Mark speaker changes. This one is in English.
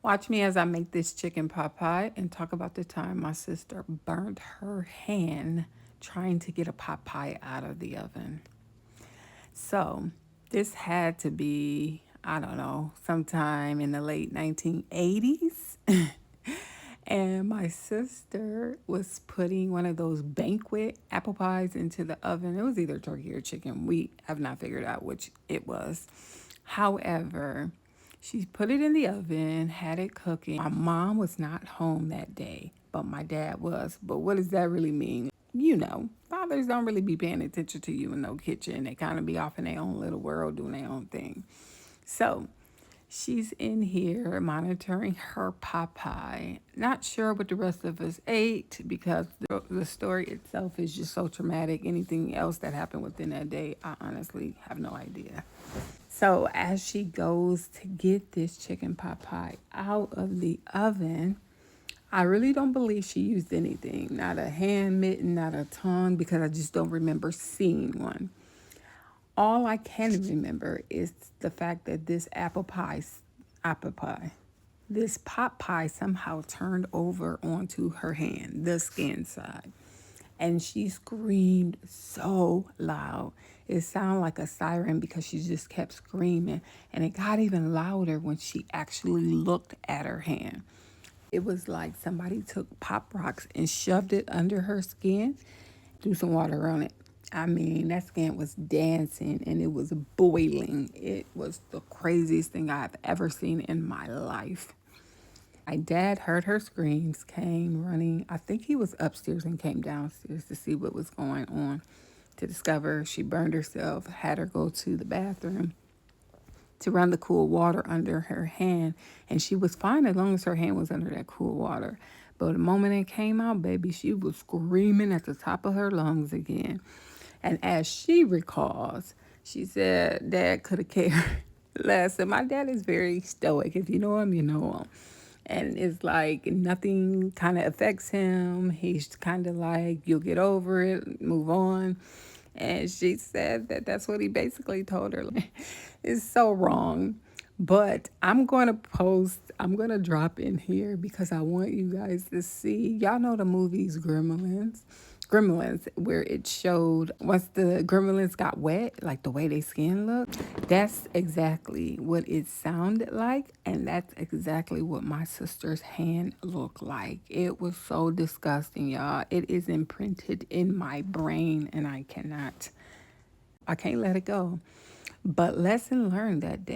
Speaker 1: Watch me as I make this chicken pot pie and talk about the time my sister burnt her hand trying to get a pot pie out of the oven. So, this had to be, I don't know, sometime in the late 1980s. And my sister was putting one of those banquet apple pies into the oven. It was either turkey or chicken. We have not figured out which it was. However, she put it in the oven, had it cooking. My mom was not home that day, but my dad was. But what does that really mean? Fathers don't really be paying attention to you in no kitchen. They kind of be off in their own little world doing their own thing. So she's in here monitoring her Popeye. Not sure what the rest of us ate because the story itself is just so traumatic. Anything else that happened within that day, I honestly have no idea. So as she goes to get this chicken pot pie out of the oven, I really don't believe she used anything. Not a hand mitten, not a tongue, because I just don't remember seeing one. All I can remember is the fact that apple pie, this pot pie somehow turned over onto her hand, the skin side. And she screamed so loud. It sounded like a siren because she just kept screaming. And it got even louder when she actually looked at her hand. It was like somebody took Pop Rocks and shoved it under her skin, threw some water on it. I mean, that skin was dancing and it was boiling. It was the craziest thing I've ever seen in my life. My dad heard her screams, came running. I think he was upstairs and came downstairs to see what was going on, to discover she burned herself, had her go to the bathroom to run the cool water under her hand. And she was fine as long as her hand was under that cool water. But the moment it came out, baby, she was screaming at the top of her lungs again. And as she recalls, she said Dad could have cared less. And my dad is very stoic. If you know him, you know him. And it's like nothing kind of affects him. He's kind of like, you'll get over it, move on. And she said that that's what he basically told her. It's so wrong. But I'm going to drop in here because I want you guys to see. Y'all know the movies Gremlins, where it showed once the gremlins got wet, like the way they skin looked. That's exactly what it sounded like. And that's exactly what my sister's hand looked like. It was so disgusting, y'all. It is imprinted in my brain and I can't let it go. But lesson learned that day.